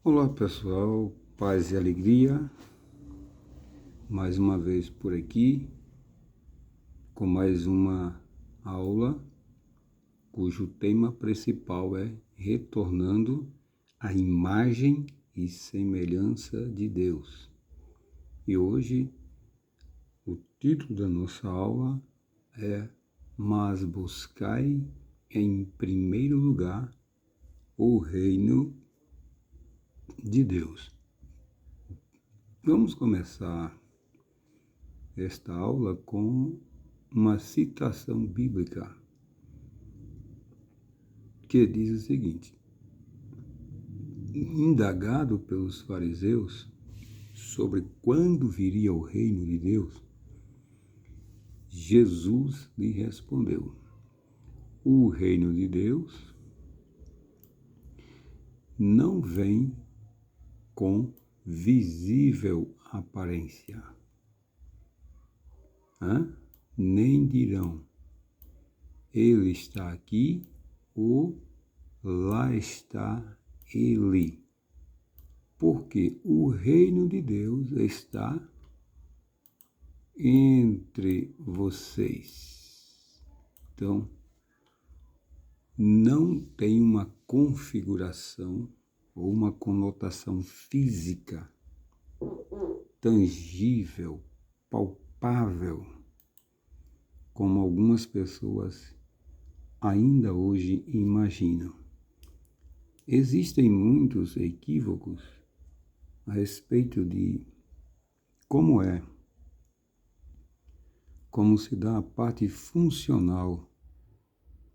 Olá pessoal, paz e alegria, mais uma vez por aqui, com mais uma aula, cujo tema principal é Retornando à Imagem e Semelhança de Deus. E hoje, o título da nossa aula é Mas buscai em primeiro lugar o reino de Deus. Vamos começar esta aula com uma citação bíblica que diz o seguinte: indagado pelos fariseus sobre quando viria o reino de Deus, Jesus lhe respondeu: o reino de Deus não vem com visível aparência, nem dirão, ele está aqui ou lá está ele, porque o reino de Deus está entre vocês. Então, não tem uma configuração ou uma conotação física, tangível, palpável, como algumas pessoas ainda hoje imaginam. Existem muitos equívocos a respeito de como se dá a parte funcional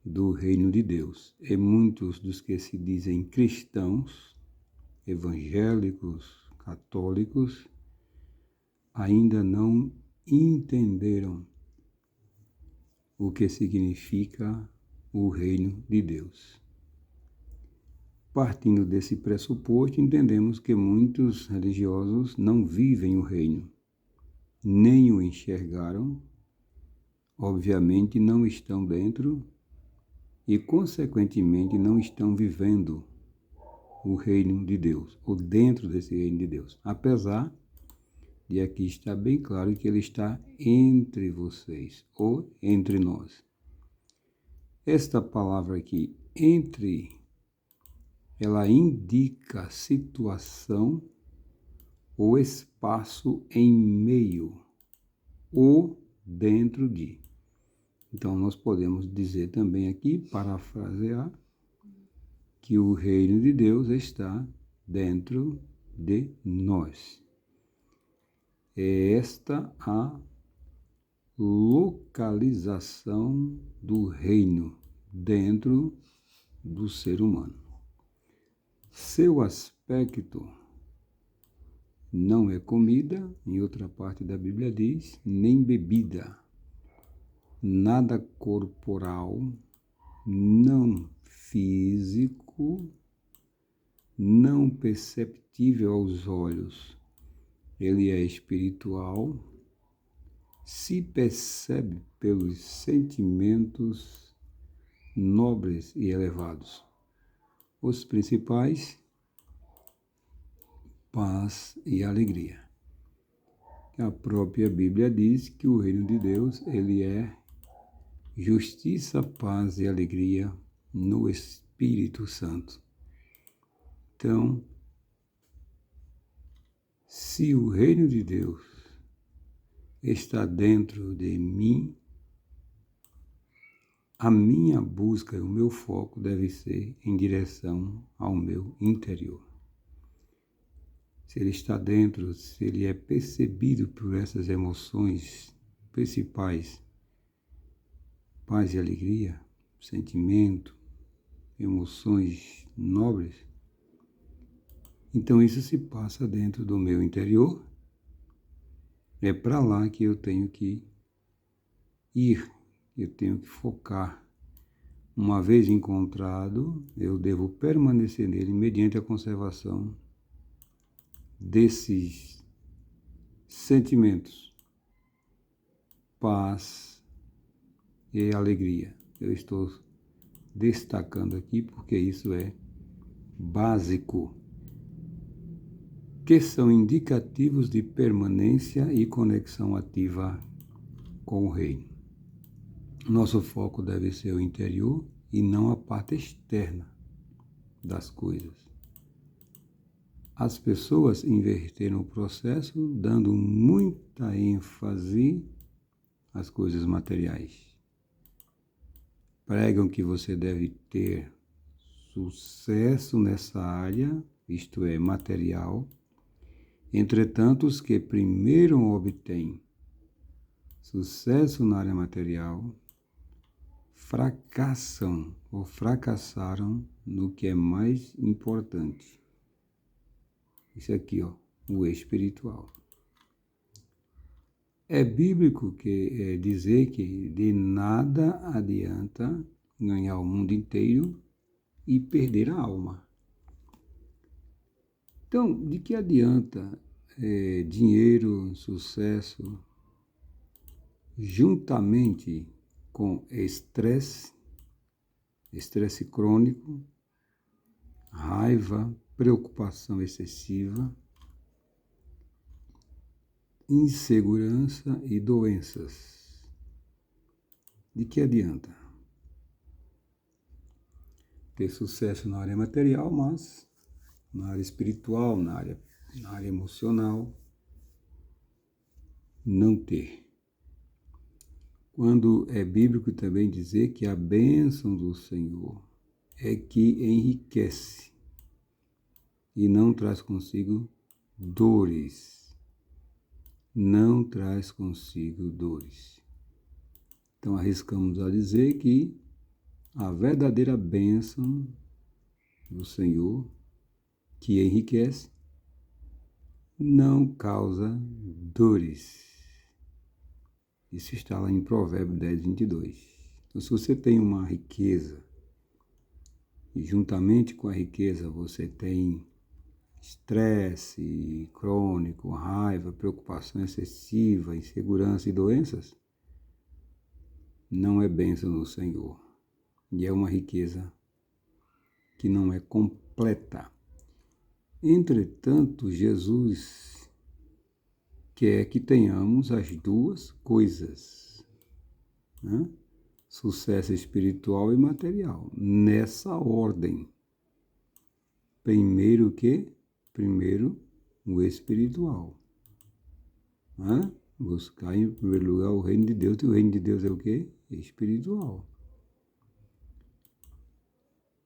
do reino de Deus. E muitos dos que se dizem cristãos, evangélicos, católicos, ainda não entenderam o que significa o reino de Deus. Partindo desse pressuposto, entendemos que muitos religiosos não vivem o reino, nem o enxergaram, obviamente não estão dentro e, consequentemente, não estão vivendo o reino de Deus, ou dentro desse reino de Deus, apesar de aqui estar bem claro que ele está entre vocês, ou entre nós. Esta palavra aqui, entre, ela indica situação ou espaço em meio, ou dentro de. Então, nós podemos dizer também aqui, parafrasear, que o reino de Deus está dentro de nós. É esta a localização do reino dentro do ser humano. Seu aspecto não é comida, em outra parte da Bíblia diz, nem bebida, nada corporal, não físico, não perceptível aos olhos. Ele é espiritual, se percebe pelos sentimentos nobres e elevados. Os principais, paz e alegria. A própria Bíblia diz que o reino de Deus, ele é justiça, paz e alegria no Espírito Santo. Então, se o reino de Deus está dentro de mim, a minha busca, o meu foco deve ser em direção ao meu interior. Se ele está dentro, se ele é percebido por essas emoções principais, paz e alegria, sentimento, emoções nobres, então isso se passa dentro do meu interior. É para lá que eu tenho que ir, eu tenho que focar. Uma vez encontrado, eu devo permanecer nele mediante a conservação desses sentimentos, paz e alegria. Eu estou destacando aqui porque isso é básico. que são indicativos de permanência e conexão ativa com o reino. Nosso foco deve ser o interior e não a parte externa das coisas. As pessoas inverteram o processo, dando muita ênfase às coisas materiais. Pregam que você deve ter sucesso nessa área, isto é, material. Entretanto, os que primeiro obtêm sucesso na área material fracassam ou fracassaram no que é mais importante. Isso aqui, o espiritual. É bíblico dizer que de nada adianta ganhar o mundo inteiro e perder a alma. Então, de que adianta dinheiro, sucesso, juntamente com estresse crônico, raiva, preocupação excessiva, insegurança e doenças? De que adianta ter sucesso na área material, mas na área espiritual, na área emocional, não ter? Quando é bíblico também dizer que a bênção do Senhor é que enriquece e não traz consigo dores. Não traz consigo dores. Então arriscamos a dizer que a verdadeira bênção do Senhor, que enriquece, não causa dores. Isso está lá em Provérbios 10, 22. Então, se você tem uma riqueza, e juntamente com a riqueza você tem estresse crônico, raiva, preocupação excessiva, insegurança e doenças, não é bênção do Senhor. E é uma riqueza que não é completa. Entretanto, Jesus quer que tenhamos as duas coisas, né? Sucesso espiritual e material, nessa ordem. Primeiro o quê? Primeiro o espiritual. Né? Buscar em primeiro lugar o reino de Deus, e o reino de Deus é o quê? Espiritual.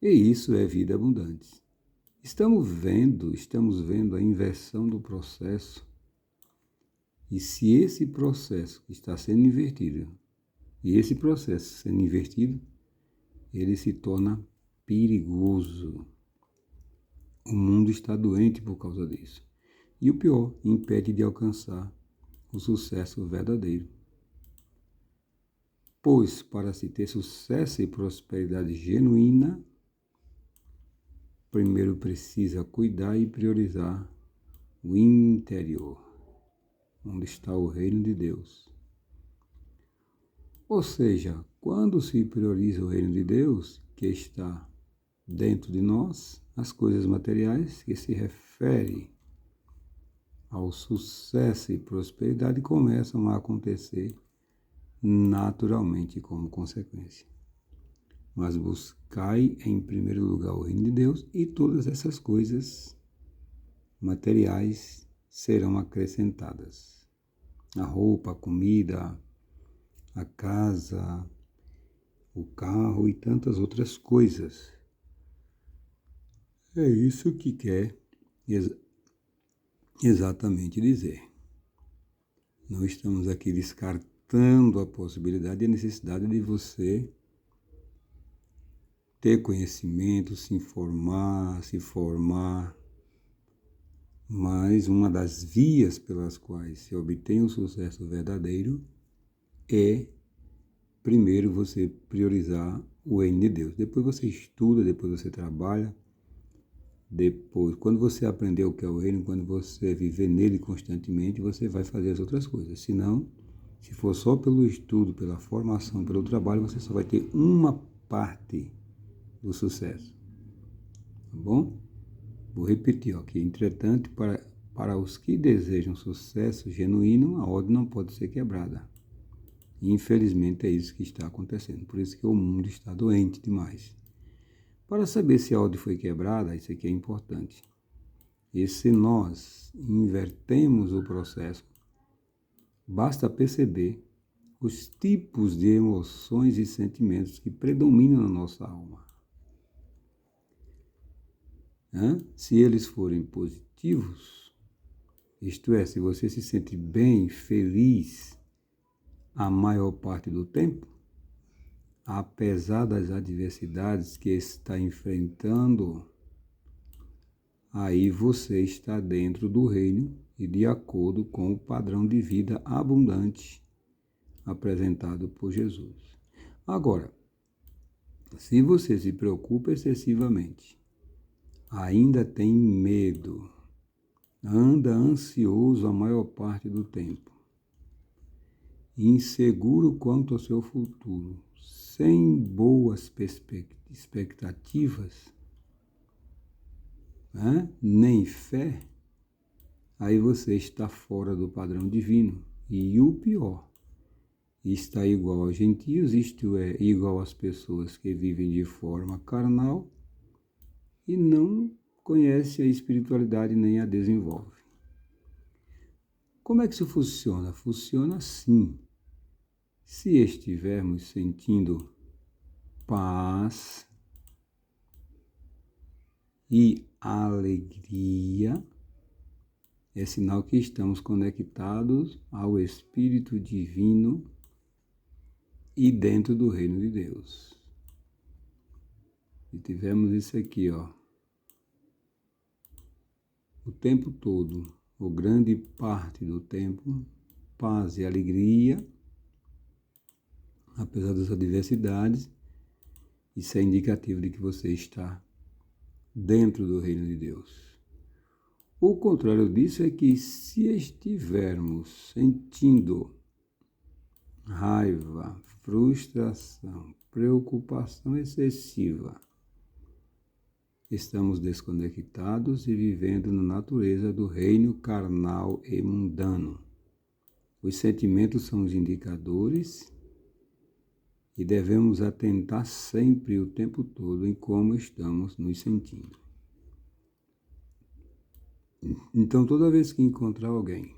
E isso é vida abundante. Estamos vendo a inversão do processo. E se esse processo está sendo invertido, e esse processo sendo invertido, ele se torna perigoso. O mundo está doente por causa disso. E o pior, impede de alcançar o sucesso verdadeiro. Pois, para se ter sucesso e prosperidade genuína, primeiro precisa cuidar e priorizar o interior, onde está o reino de Deus. Ou seja, quando se prioriza o reino de Deus, que está dentro de nós, as coisas materiais que se refere ao sucesso e prosperidade começam a acontecer naturalmente como consequência. Mas buscai em primeiro lugar o reino de Deus e todas essas coisas materiais serão acrescentadas. A roupa, a comida, a casa, o carro e tantas outras coisas. É isso que quer exatamente dizer. Não estamos aqui descartando a possibilidade e a necessidade de você ter conhecimento, se informar, se formar, mas uma das vias pelas quais se obtém o sucesso verdadeiro é, primeiro, você priorizar o reino de Deus. Depois você estuda, depois você trabalha, depois, quando você aprender o que é o reino, quando você viver nele constantemente, você vai fazer as outras coisas. Senão, se for só pelo estudo, pela formação, pelo trabalho, você só vai ter uma parte do sucesso. Tá bom? Vou repetir, que entretanto, para os que desejam sucesso genuíno, a ordem não pode ser quebrada. E, infelizmente, é isso que está acontecendo. Por isso que o mundo está doente demais. Para saber se a ordem foi quebrada, isso aqui é importante. E se nós invertemos o processo, basta perceber os tipos de emoções e sentimentos que predominam na nossa alma. Se eles forem positivos, isto é, se você se sente bem, feliz a maior parte do tempo, apesar das adversidades que está enfrentando, aí você está dentro do reino e de acordo com o padrão de vida abundante apresentado por Jesus. Agora, se você se preocupa excessivamente, ainda tem medo, anda ansioso a maior parte do tempo, inseguro quanto ao seu futuro, sem boas expectativas, nem fé, aí você está fora do padrão divino. E o pior, está igual aos gentios, isto é, igual às pessoas que vivem de forma carnal e não conhece a espiritualidade nem a desenvolve. Como é que isso funciona? Funciona assim. Se estivermos sentindo paz e alegria, é sinal que estamos conectados ao Espírito Divino e dentro do reino de Deus. E tivemos isso aqui, o tempo todo, ou grande parte do tempo, paz e alegria, apesar das adversidades, isso é indicativo de que você está dentro do reino de Deus. O contrário disso é que se estivermos sentindo raiva, frustração, preocupação excessiva, estamos desconectados e vivendo na natureza do reino carnal e mundano. Os sentimentos são os indicadores e devemos atentar sempre o tempo todo em como estamos nos sentindo. Então, toda vez que encontrar alguém,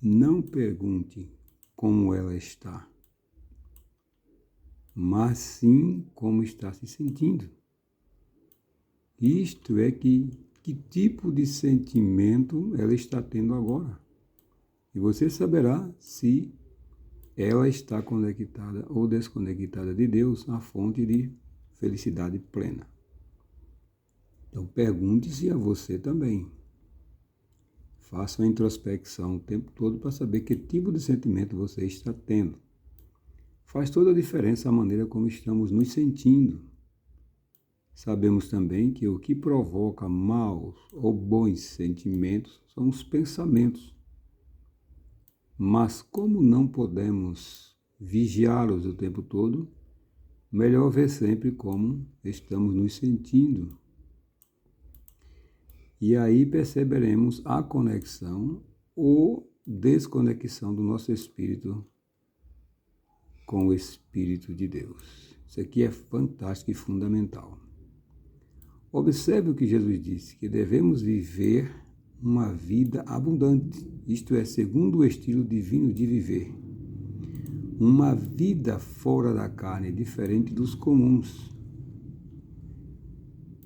não pergunte como ela está, mas sim como está se sentindo. Isto é, que tipo de sentimento ela está tendo agora. E você saberá se ela está conectada ou desconectada de Deus, a fonte de felicidade plena. Então pergunte-se a você também. Faça uma introspecção o tempo todo para saber que tipo de sentimento você está tendo. Faz toda a diferença a maneira como estamos nos sentindo. Sabemos também que o que provoca maus ou bons sentimentos são os pensamentos. Mas como não podemos vigiá-los o tempo todo, melhor ver sempre como estamos nos sentindo. E aí perceberemos a conexão ou desconexão do nosso espírito com o Espírito de Deus. Isso aqui é fantástico e fundamental. Observe o que Jesus disse, que devemos viver uma vida abundante, isto é, segundo o estilo divino de viver. Uma vida fora da carne, diferente dos comuns.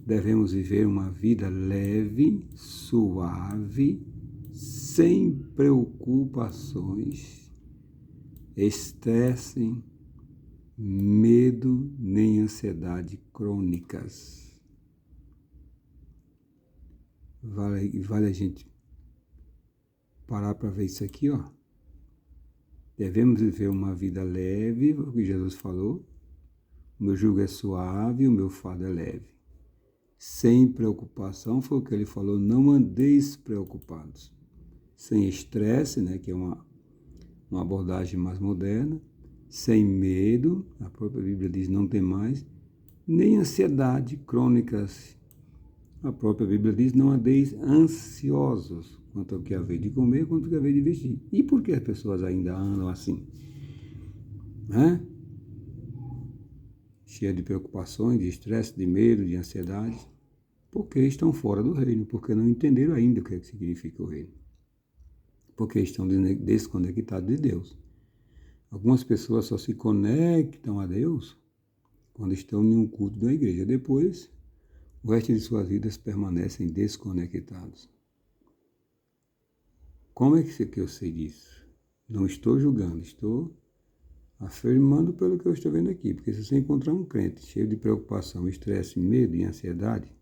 Devemos viver uma vida leve, suave, sem preocupações, estresse, medo nem ansiedade crônicas. Vale a gente parar para ver isso aqui, Devemos viver uma vida leve, o que Jesus falou. O meu jugo é suave, o meu fardo é leve. Sem preocupação, foi o que ele falou, não andeis preocupados. Sem estresse, que é uma abordagem mais moderna. Sem medo, a própria Bíblia diz não tem mais. Nem ansiedade crônicas, A própria Bíblia diz, não andeis ansiosos quanto ao que haver de comer, quanto ao que haver de vestir. E por que as pessoas ainda andam assim? Né? Cheia de preocupações, de estresse, de medo, de ansiedade, porque estão fora do reino, porque não entenderam ainda o que é que significa o reino, porque estão desconectados de Deus. Algumas pessoas só se conectam a Deus quando estão em um culto da igreja. Depois, o resto de suas vidas permanecem desconectados. Como é que eu sei disso? Não estou julgando, estou afirmando pelo que eu estou vendo aqui, porque se você encontrar um crente cheio de preocupação, estresse, medo e ansiedade,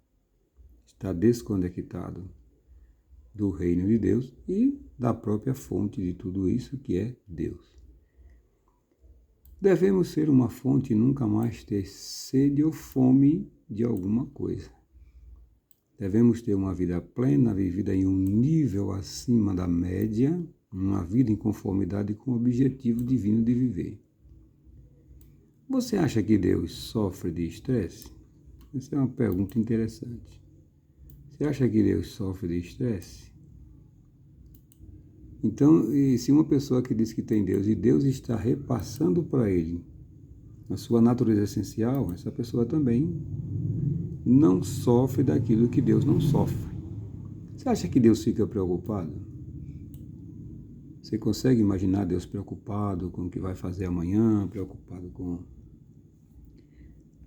está desconectado do reino de Deus e da própria fonte de tudo isso, que é Deus. Devemos ser uma fonte e nunca mais ter sede ou fome de alguma coisa. Devemos ter uma vida plena, vivida em um nível acima da média, uma vida em conformidade com o objetivo divino de viver. Você acha que Deus sofre de estresse? Essa é uma pergunta interessante. Você acha que Deus sofre de estresse? Então, se uma pessoa que diz que tem Deus e Deus está repassando para ele a sua natureza essencial, essa pessoa também não sofre daquilo que Deus não sofre. Você acha que Deus fica preocupado? Você consegue imaginar Deus preocupado com o que vai fazer amanhã, preocupado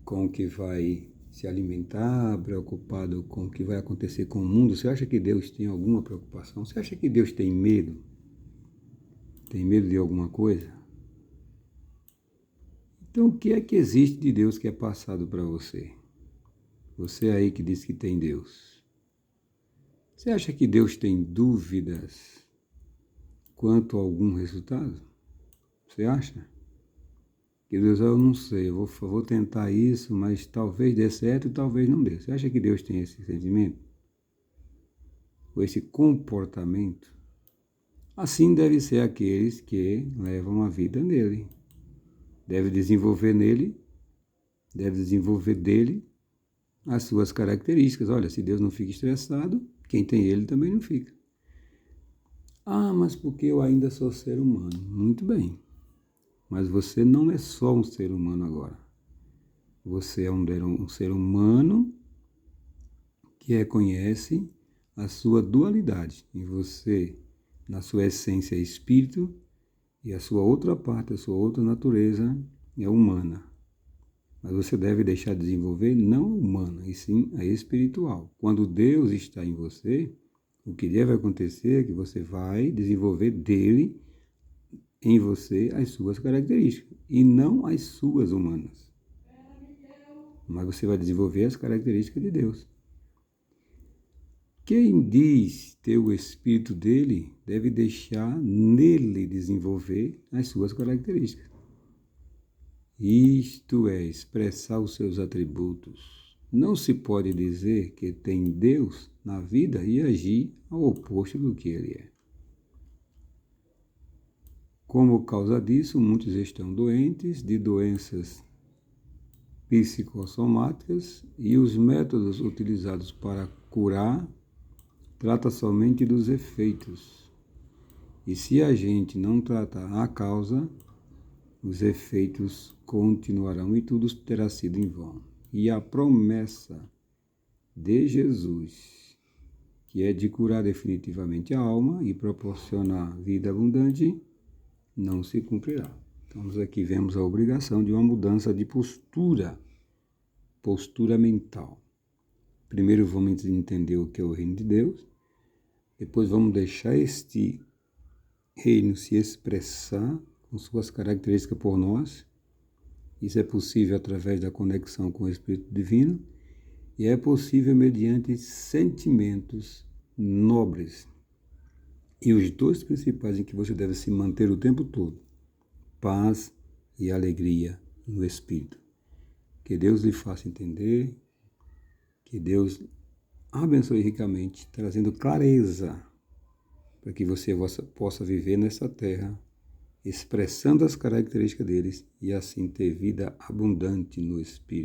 com o que vai se alimentar, preocupado com o que vai acontecer com o mundo? Você acha que Deus tem alguma preocupação? Você acha que Deus tem medo? Tem medo de alguma coisa? Então, o que é que existe de Deus que é passado para você? Você aí que diz que tem Deus. Você acha que Deus tem dúvidas quanto a algum resultado? Você acha? Que Deus, eu não sei, eu vou tentar isso, mas talvez dê certo e talvez não dê. Você acha que Deus tem esse sentimento? Ou esse comportamento? Assim deve ser aqueles que levam a vida nele. Deve desenvolver dele as suas características. Olha, se Deus não fica estressado, quem tem ele também não fica. Ah, mas porque eu ainda sou ser humano. Muito bem. Mas você não é só um ser humano agora. Você é um ser humano que reconhece a sua dualidade. Em você, na sua essência, é espírito, e a sua outra parte, a sua outra natureza é humana. Mas você deve deixar de desenvolver não a humana, e sim a espiritual. Quando Deus está em você, o que deve acontecer é que você vai desenvolver dele em você as suas características, e não as suas humanas. Mas você vai desenvolver as características de Deus. Quem diz ter o Espírito dele, deve deixar nele desenvolver as suas características. Isto é, expressar os seus atributos. Não se pode dizer que tem Deus na vida e agir ao oposto do que ele é. Como causa disso, muitos estão doentes de doenças psicossomáticas e os métodos utilizados para curar trata somente dos efeitos. E se a gente não tratar a causa, os efeitos continuarão e tudo terá sido em vão. E a promessa de Jesus, que é de curar definitivamente a alma e proporcionar vida abundante, não se cumprirá. Então, aqui vemos a obrigação de uma mudança de postura mental. Primeiro vamos entender o que é o reino de Deus, depois vamos deixar este reino se expressar com suas características por nós. Isso é possível através da conexão com o Espírito Divino e é possível mediante sentimentos nobres. E os dois principais em que você deve se manter o tempo todo: paz e alegria no Espírito. Que Deus lhe faça entender, que Deus abençoe ricamente, trazendo clareza para que você possa viver nessa terra, expressando as características deles e assim ter vida abundante no Espírito.